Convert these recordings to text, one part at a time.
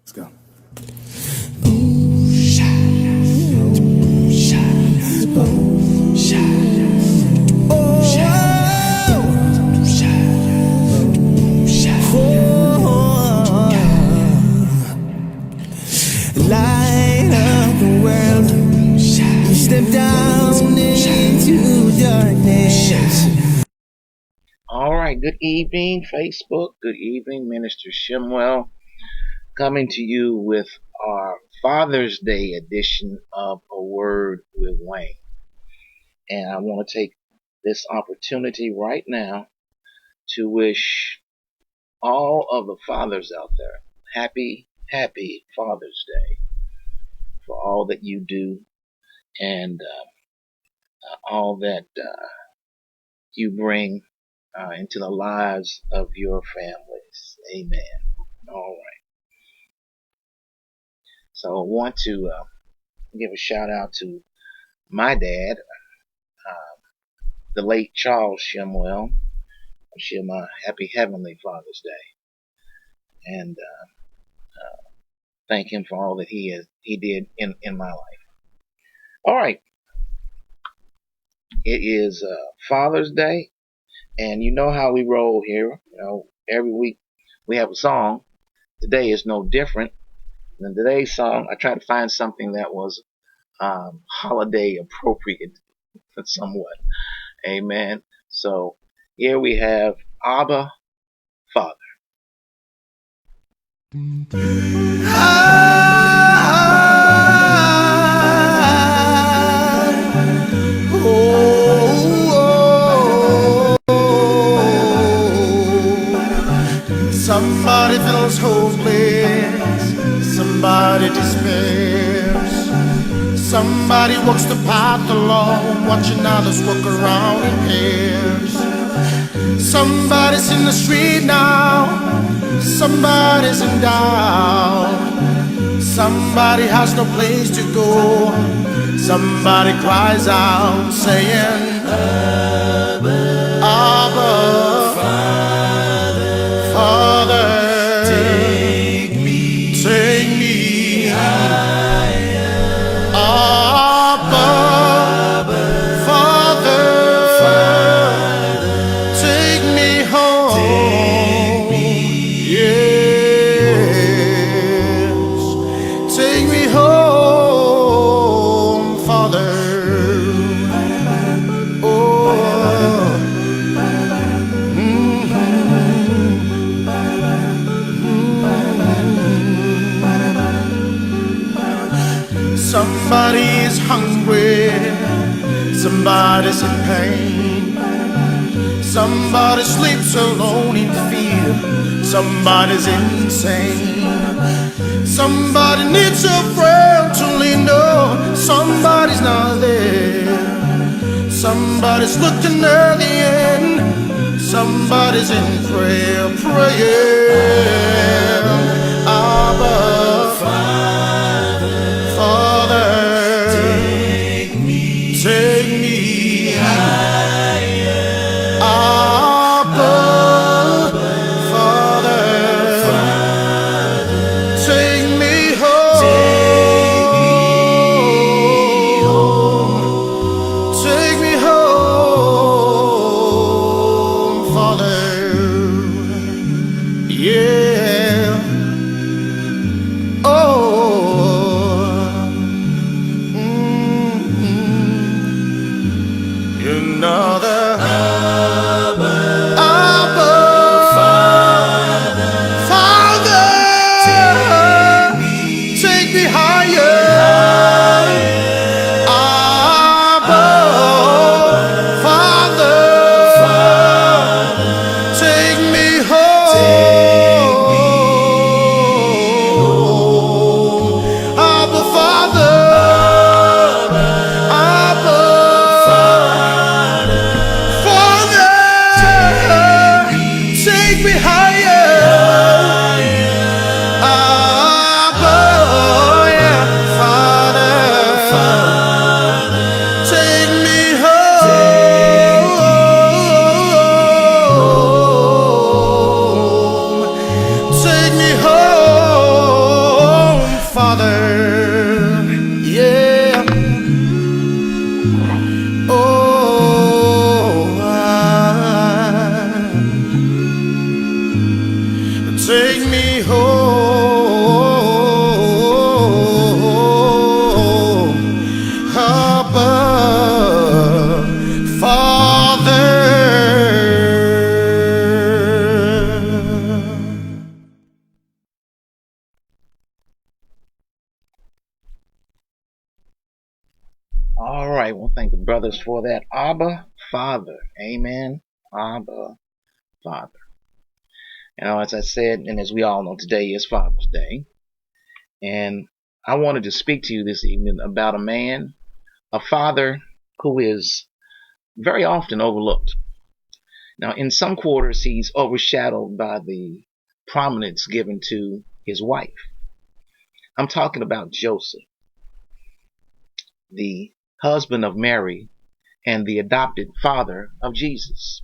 Let's go. Light of the world, step down into darkness. All right, good evening, Facebook. Good evening, Minister SHEMWELL, coming to you with our Father's Day edition of A Word with Wayne. And I want to take this opportunity right now to wish all of the fathers out there happy Father's Day for all that you do and all that you bring into the lives of your families. Amen. All right. So I want to give a shout out to my dad, the late Charles SHEMWELL. Wish him a happy Heavenly Father's Day, and thank him for all that he did in my life. All right, it is Father's Day, and you know how we roll here. You know, every week we have a song. Today is no different. And today's song, I tried to find something that was holiday appropriate somewhat. Amen. So here we have Abba, Father. Somebody feels hopeless, somebody despairs, somebody walks the path alone, watching others walk around in pairs. Somebody's in the street now, somebody's in doubt, somebody has no place to go, somebody cries out saying, Abba, Father, take me higher. Abba, Father, take me home. Yes, take me home, Father. Somebody's hungry, somebody's in pain, somebody sleeps alone in fear, somebody's insane, somebody needs a friend to lean on, somebody's not there, somebody's looking at the end, somebody's in prayer, praying, Abba, take me higher. Abba, Father, take me home. Take me home, Father. Yeah. Oh. Another Abba, Father, take me higher. Abba, Father, take me home. Abba, Father. Take me higher, Abba, yeah, Father, take me home, take me home. Abba, Father. All right. Well, thank the brothers for that. Abba, Father. Amen. Abba, Father. As I said, and as we all know, today is Father's Day. And I wanted to speak to you this evening about a man, a father who is very often overlooked. Now, in some quarters, he's overshadowed by the prominence given to his wife. I'm talking about Joseph, the husband of Mary and the adopted father of Jesus.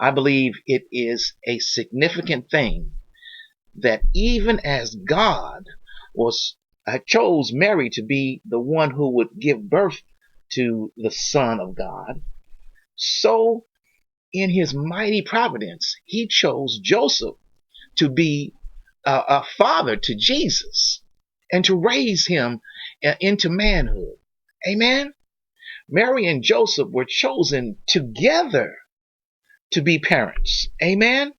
I believe it is a significant thing that even as God chose Mary to be the one who would give birth to the Son of God, so in his mighty providence, he chose Joseph to be a father to Jesus and to raise him into manhood. Amen. Mary and Joseph were chosen together to be parents. Amen.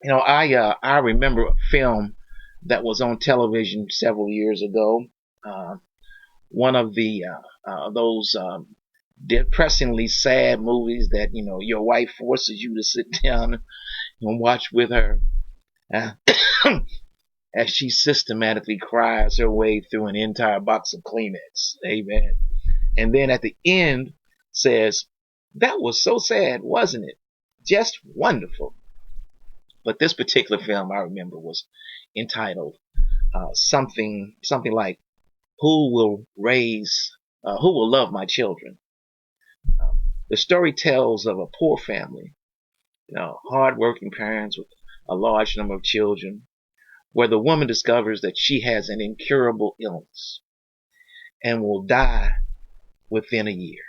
I remember a film that was on television several years ago. One of those depressingly sad movies that your wife forces you to sit down and watch with her as she systematically cries her way through an entire box of Kleenex. Amen. And then at the end says, "That was so sad, wasn't it? Just wonderful." But this particular film I remember was entitled something like "Who Will Love My Children?" The story tells of a poor family, hard-working parents with a large number of children, where the woman discovers that she has an incurable illness and will die within a year.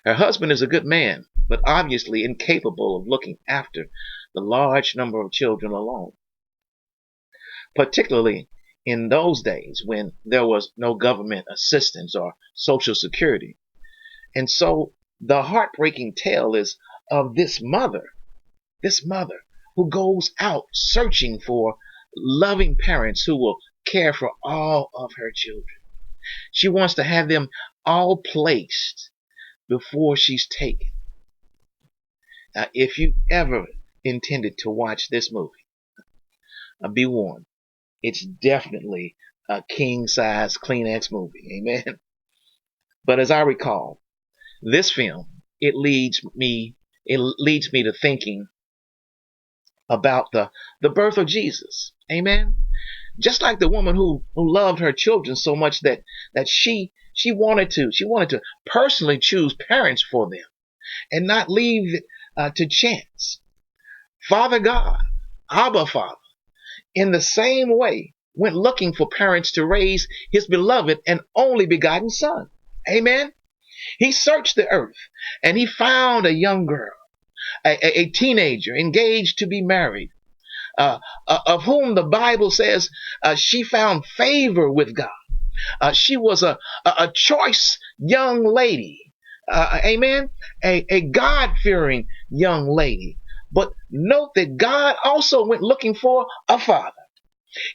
Her husband is a good man, but obviously incapable of looking after the large number of children alone, particularly in those days when there was no government assistance or social security. And so the heartbreaking tale is of this mother who goes out searching for loving parents who will care for all of her children. She wants to have them all placed before she's taken. Now, if you ever intended to watch this movie, be warned, it's definitely a king-size Kleenex movie. Amen. But as I recall, this film, it leads me to thinking about the birth of Jesus. Amen. Just like the woman who loved her children so much that she wanted to personally choose parents for them and not leave it to chance. Father God, Abba Father, in the same way, went looking for parents to raise his beloved and only begotten Son. Amen. He searched the earth and he found a young girl, a teenager engaged to be married, of whom the Bible says she found favor with God. She was a choice young lady. Amen. A God-fearing young lady. But note that God also went looking for a father.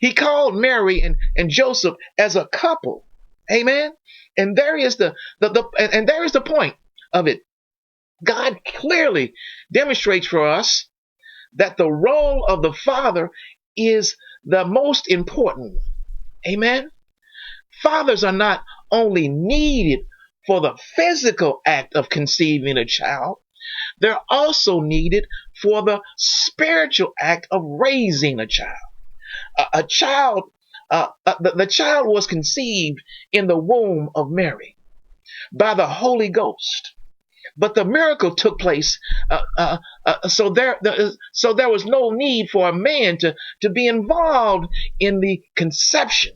He called Mary and Joseph as a couple. Amen. And there is the point of it. God clearly demonstrates for us that the role of the father is the most important one. Amen. Fathers are not only needed for the physical act of conceiving a child, they're also needed for the spiritual act of raising a child. The child was conceived in the womb of Mary by the Holy Ghost. But the miracle took place, so there was no need for a man to be involved in the conception.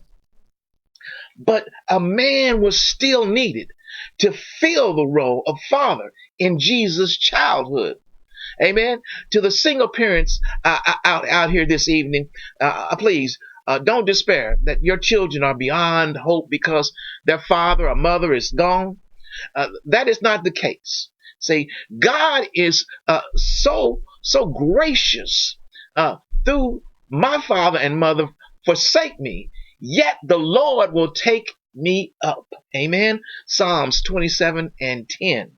But a man was still needed to fill the role of father in Jesus' childhood. Amen. To the single parents out here this evening, please don't despair that your children are beyond hope because their father or mother is gone. That is not the case. See, God is so gracious through my father and mother forsake me, yet the Lord will take me up. Amen. Psalms 27:10.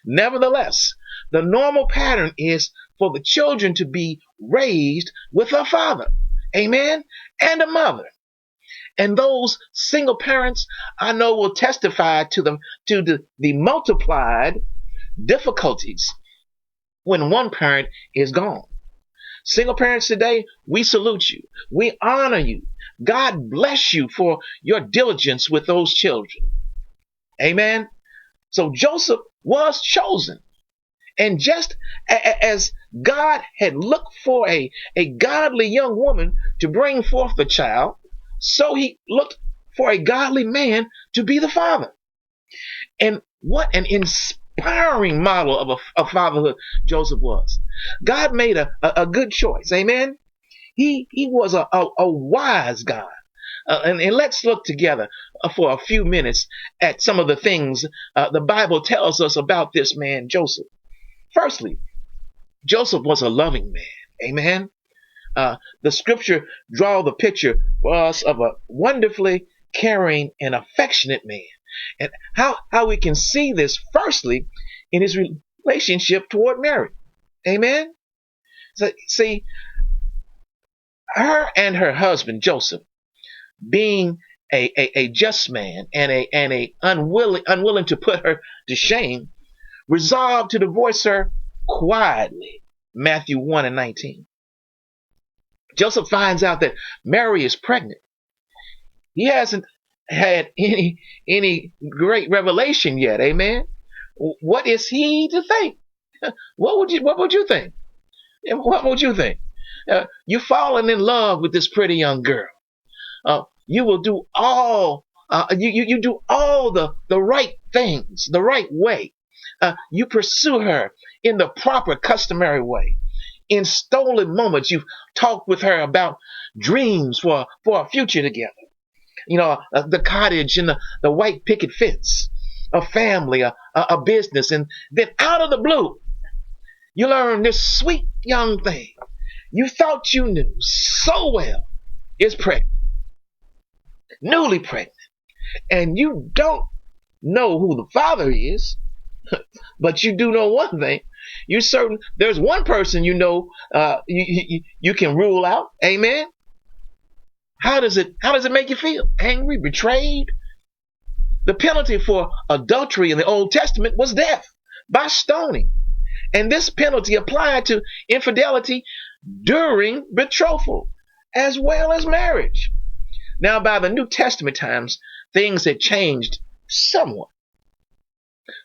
Nevertheless, the normal pattern is for the children to be raised with a father, amen, and a mother. And those single parents I know will testify to the multiplied difficulties when one parent is gone. Single parents today, we salute you. We honor you. God bless you for your diligence with those children. Amen. So Joseph was chosen. And just as God had looked for a godly young woman to bring forth the child, so he looked for a godly man to be the father. And what an inspiring model of fatherhood Joseph was. God made a good choice. Amen. He was a wise God. And let's look together for a few minutes at some of the things the Bible tells us about this man, Joseph. Firstly, Joseph was a loving man. Amen. The scripture draw the picture for us of a wonderfully caring and affectionate man. And how we can see this firstly in his relationship toward Mary. Amen. So, see, her and her husband, Joseph, being a just man and a unwilling to put her to shame, resolved to divorce her quietly. Matthew 1:19. Joseph finds out that Mary is pregnant. He hasn't had any great revelation yet. Amen. What is he to think? What would you think? What would you think? You've fallen in love with this pretty young girl. You will do all you do all the right things the right way. You pursue her in the proper customary way. In stolen moments, you've talked with her about dreams for a future together. You know, the cottage and the white picket fence, a family, a business. And then out of the blue, you learn this sweet young thing you thought you knew so well is pregnant, newly pregnant. And you don't know who the father is, but you do know one thing. You're certain there's one person you know you can rule out. Amen. How does it make you feel? Angry, betrayed? The penalty for adultery in the Old Testament was death by stoning. And this penalty applied to infidelity during betrothal as well as marriage. Now, by the New Testament times, things had changed somewhat.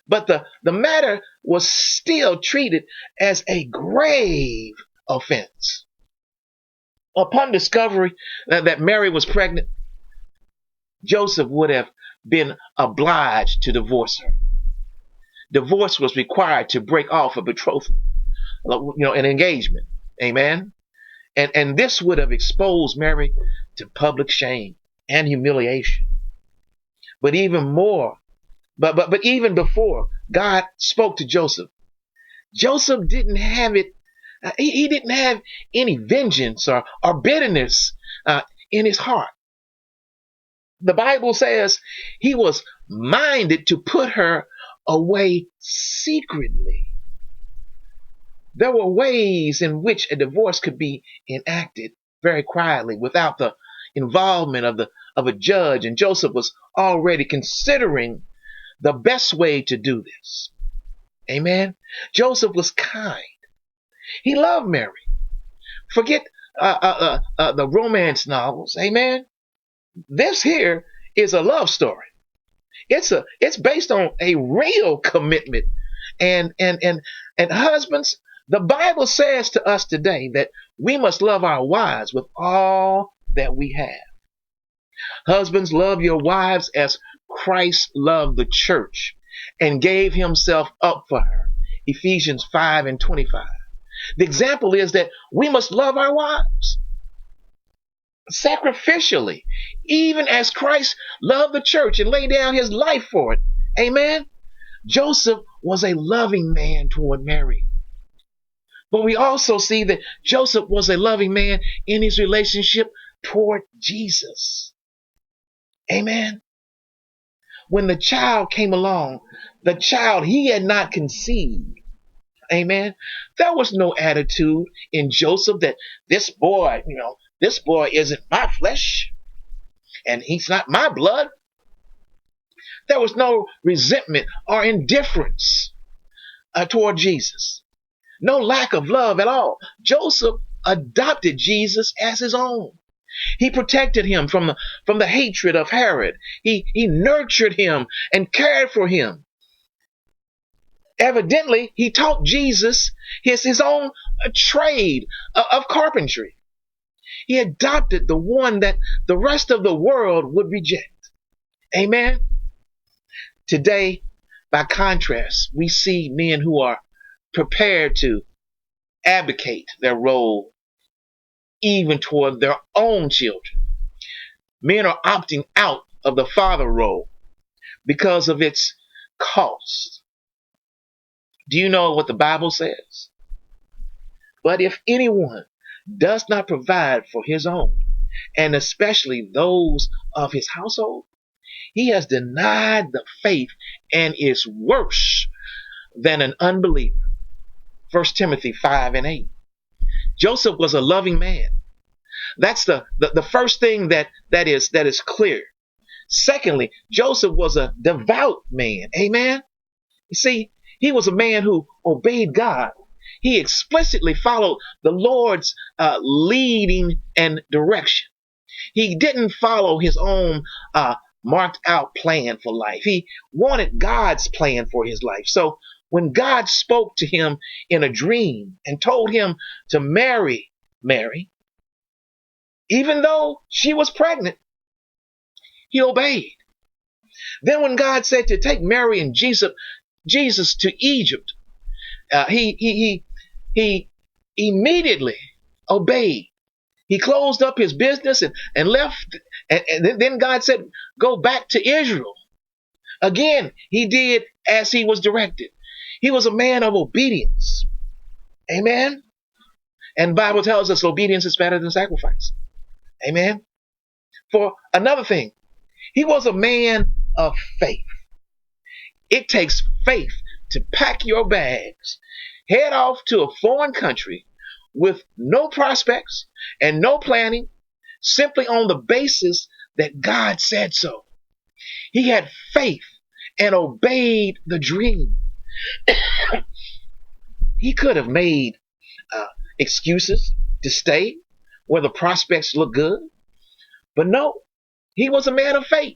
But the matter was still treated as a grave offense. Upon discovery that Mary was pregnant, Joseph would have been obliged to divorce her. Divorce was required to break off a betrothal, an engagement. Amen. And this would have exposed Mary to public shame and humiliation. But even more, but even before God spoke to Joseph, Joseph didn't have it. He didn't have any vengeance or bitterness in his heart. The Bible says he was minded to put her away secretly. There were ways in which a divorce could be enacted very quietly without the involvement of a judge, and Joseph was already considering the best way to do this. Amen. Joseph was kind. He loved Mary. Forget the romance novels. Amen. This here is a love story. It's based on a real commitment. And husbands, the Bible says to us today that we must love our wives with all that we have. Husbands, love your wives as Christ loved the church and gave himself up for her. Ephesians 5:25. The example is that we must love our wives sacrificially, even as Christ loved the church and laid down his life for it. Amen. Joseph was a loving man toward Mary. But we also see that Joseph was a loving man in his relationship toward Jesus. Amen. When the child came along, the child he had not conceived. Amen. There was no attitude in Joseph that this boy, this boy isn't my flesh and he's not my blood. There was no resentment or indifference toward Jesus. No lack of love at all. Joseph adopted Jesus as his own. He protected him from the hatred of Herod. He nurtured him and cared for him. Evidently, he taught Jesus his own trade of carpentry. He adopted the one that the rest of the world would reject. Amen. Today, by contrast, we see men who are prepared to abdicate their role even toward their own children. Men are opting out of the father role because of its cost. Do you know what the Bible says? But if anyone does not provide for his own, and especially those of his household, he has denied the faith and is worse than an unbeliever. 1 Timothy 5:8. Joseph was a loving man. That's the first thing that is clear. Secondly, Joseph was a devout man. Amen. You see, he was a man who obeyed God. He explicitly followed the Lord's leading and direction. He didn't follow his own marked out plan for life. He wanted God's plan for his life. So when God spoke to him in a dream and told him to marry Mary, even though she was pregnant, he obeyed. Then when God said to take Mary and Jesus to Egypt, he immediately obeyed. He closed up his business and left. And then God said, go back to Israel. Again, he did as he was directed. He was a man of obedience. Amen. And the Bible tells us obedience is better than sacrifice. Amen. For another thing, he was a man of faith. It takes faith to pack your bags, head off to a foreign country with no prospects and no planning, simply on the basis that God said so. He had faith and obeyed the dream. He could have made excuses to stay where the prospects look good, but no, he was a man of faith.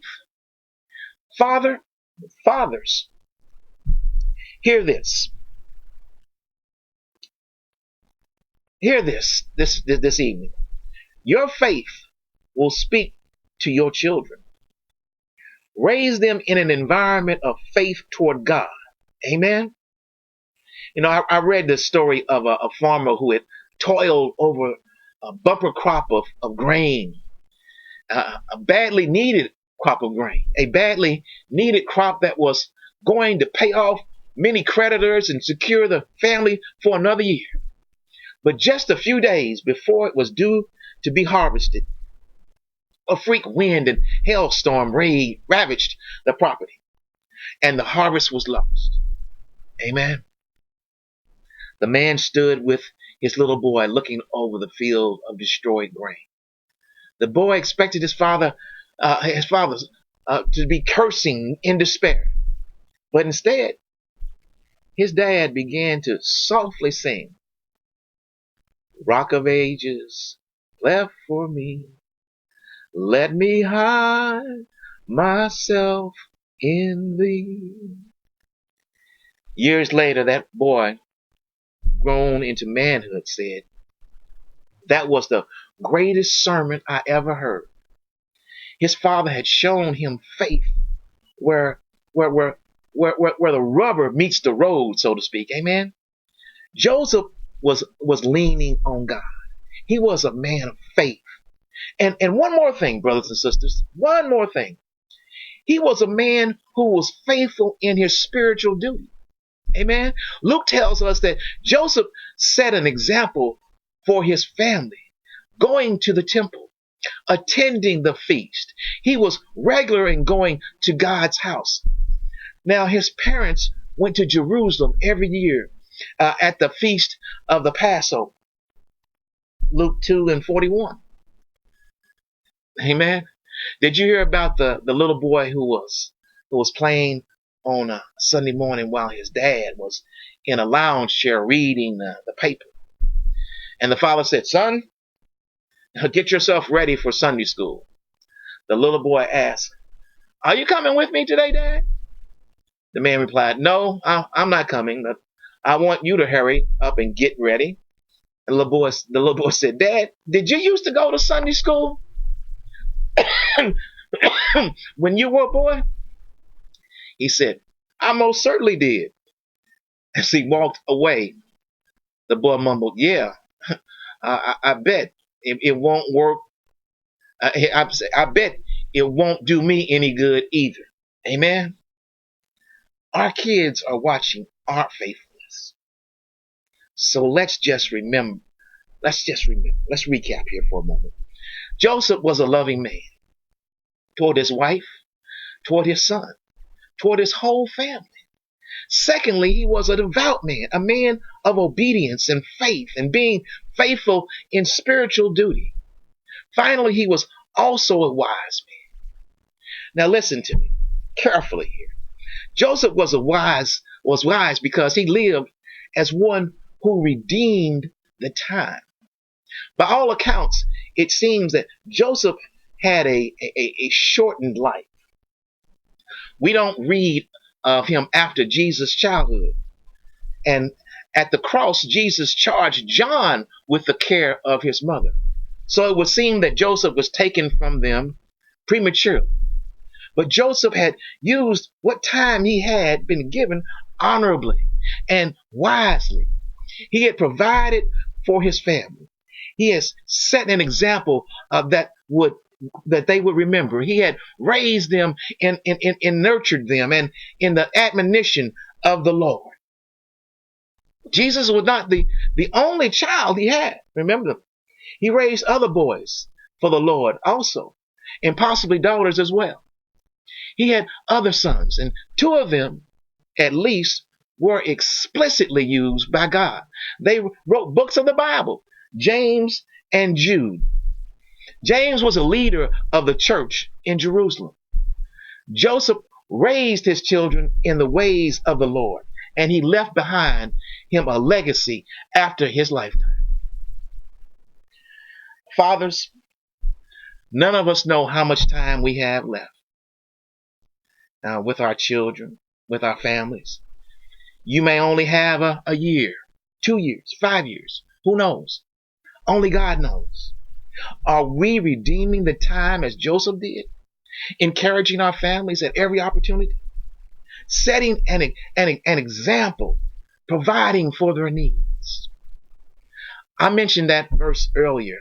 Fathers, hear this. Hear this evening. Your faith will speak to your children. Raise them in an environment of faith toward God. Amen. I read the story of a farmer who had toiled over a bumper crop of grain, a badly needed crop of grain, a badly needed crop that was going to pay off many creditors and secure the family for another year. But just a few days before it was due to be harvested, a freak wind and hailstorm ravaged the property, and the harvest was lost. Amen. The man stood with his little boy looking over the field of destroyed grain. The boy expected his father to be cursing in despair. But instead, his dad began to softly sing, "Rock of Ages, left for me, let me hide myself in thee." Years later, that boy, grown into manhood, said, "That was the greatest sermon I ever heard." His father had shown him faith where the rubber meets the road, so to speak. Amen. Joseph was leaning on God. He was a man of faith. And one more thing, brothers and sisters, one more thing. He was a man who was faithful in his spiritual duty. Amen. Luke tells us that Joseph set an example for his family, going to the temple, attending the feast. He was regular in going to God's house. Now, his parents went to Jerusalem every year at the feast of the Passover. Luke 2:41. Amen. Did you hear about the little boy who was playing on a Sunday morning while his dad was in a lounge chair reading the paper? And the father said, "Son, get yourself ready for Sunday school." The little boy asked, "Are you coming with me today, Dad?" The man replied, "No, I'm not coming. I want you to hurry up and get ready." And the little boy said, "Dad, did you used to go to Sunday school when you were a boy?" He said, "I most certainly did." As he walked away, the boy mumbled, "Yeah, I bet it won't work. I bet it won't do me any good either." Amen. Our kids are watching our faithfulness. So let's remember. Let's recap here for a moment. Joseph was a loving man toward his wife, toward his son, toward his whole family. Secondly, he was a devout man, a man of obedience and faith and being faithful in spiritual duty. Finally, he was also a wise man. Now listen to me carefully here. Joseph was wise because he lived as one who redeemed the time. By all accounts, it seems that Joseph had a shortened life. We don't read of him after Jesus' childhood. And at the cross, Jesus charged John with the care of his mother. So it would seem that Joseph was taken from them prematurely. But Joseph had used what time he had been given honorably and wisely. He had provided for his family. He has set an example that they would remember. He had raised them and nurtured them and in the admonition of the Lord. Jesus was not the only child he had. Remember, he raised other boys for the Lord also, and possibly daughters as well. He had other sons, and two of them, at least, were explicitly used by God. They wrote books of the Bible, James and Jude. James was a leader of the church in Jerusalem. Joseph raised his children in the ways of the Lord, and he left behind him a legacy after his lifetime. Fathers, none of us know how much time we have left with our children, with our families. You may only have a year, 2 years, 5 years. Who knows? Only God knows. Are we redeeming the time as Joseph did? Encouraging our families at every opportunity? Setting an example, providing for their needs. I mentioned that verse earlier.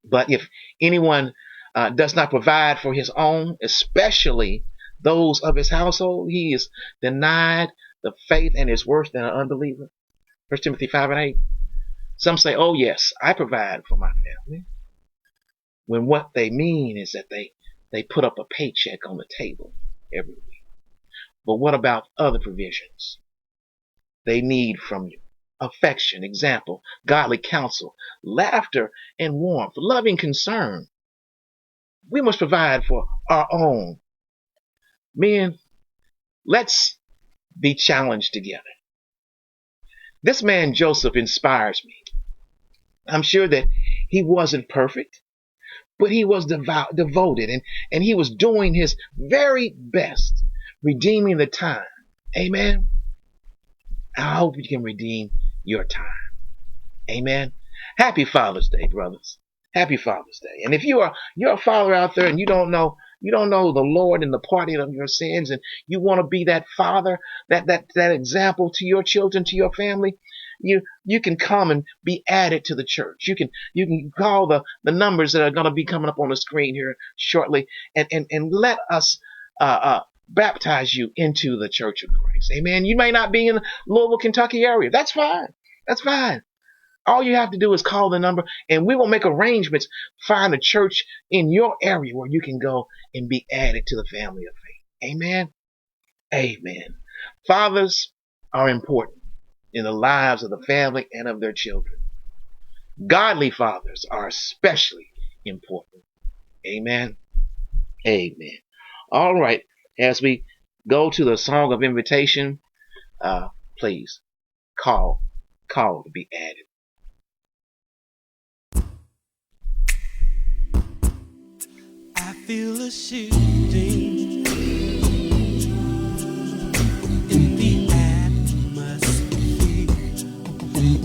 But if anyone does not provide for his own, especially those of his household, he is denied the faith and is worse than an unbeliever. 1 Timothy 5:8. Some say, "Oh yes, I provide for my family," when what they mean is that they put up a paycheck on the table every week. But what about other provisions they need from you? Affection, example, godly counsel, laughter and warmth, loving concern. We must provide for our own. Men, let's be challenged together. This man Joseph inspires me. I'm sure that he wasn't perfect, but he was devoted and he was doing his very best, redeeming the time. Amen. I hope you can redeem your time. Amen. Happy Father's Day, brothers. Happy Father's Day. And if you're a father out there and you don't know the Lord and the pardon of your sins, and you want to be that father, that example to your children, to your family, you can come and be added to the church. You can call the numbers that are going to be coming up on the screen here shortly, and let us baptize you into the Church of Christ. Amen. You may not be in the Louisville, Kentucky area. That's fine. That's fine. All you have to do is call the number, and we will make arrangements. Find a church in your area where you can go and be added to the family of faith. Amen. Amen. Fathers are important in the lives of the family and of their children. Godly fathers are especially important. Amen. Amen. All right. As we go to the song of invitation, please call to be added. I feel a shifting in the atmosphere.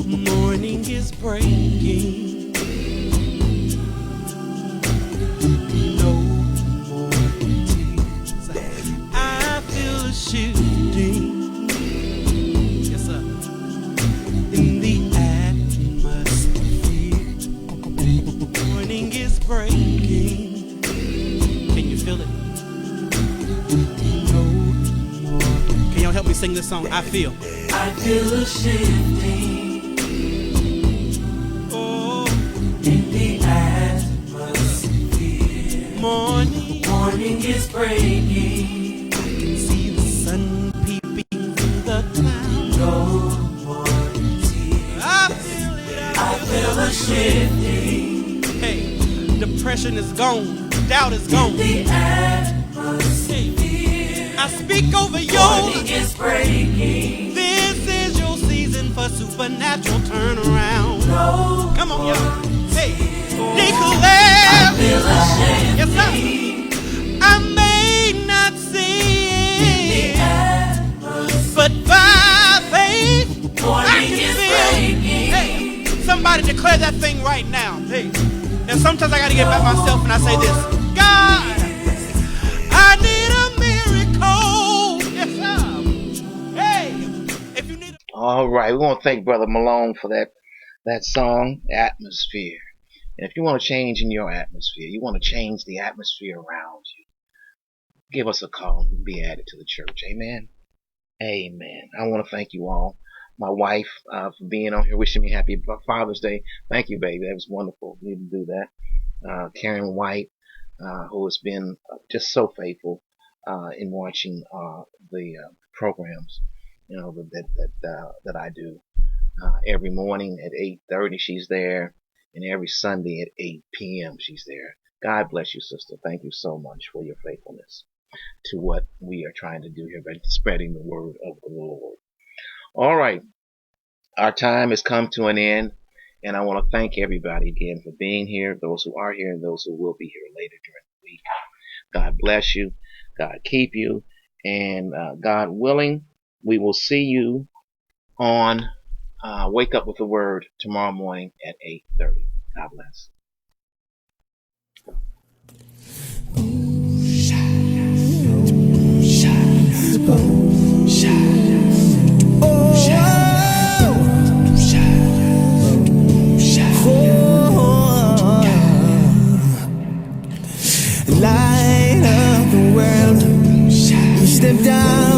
Morning is breaking. No more tears. I feel a shifting. Yes, sir. In the atmosphere. Morning is breaking. Feel it. No more. Can y'all help me sing this song? I feel a shifting. Oh, in the atmosphere. Morning is breaking. I can see the sun peeping through the clouds. No more tears. I feel a shifting. Hey, depression is gone. Doubt is gone. The atmosphere. I speak over your life. Is breaking. This is your season for supernatural turnaround. No. Come on, y'all. Hey, declare. I feel ashamed. Yes, sir. I may not see it, but by faith, I can feel. Hey, somebody declare that thing right now. Hey. And sometimes I got to get back myself and I say this. God, I need a miracle. Yes, sir. Hey, if you need All right. We want to thank Brother Malone for that song, Atmosphere. And if you want to change in your atmosphere, you want to change the atmosphere around you, give us a call and be added to the church. Amen. Amen. I want to thank you all. My wife for being on here, wishing me happy Father's Day. Thank you, baby. That was wonderful. You to do that. Karen White, who has been just so faithful in watching the programs, that I do. Every morning at 8:30, she's there, and every Sunday at 8 p.m. she's there. God bless you, sister. Thank you so much for your faithfulness to what we are trying to do here by spreading the word of the Lord. All right. Our time has come to an end, and I want to thank everybody again for being here, those who are here and those who will be here later during the week. God bless you. God keep you. And God willing, we will see you on Wake Up with the Word tomorrow morning at 8:30. God bless. Light of the world, you step down.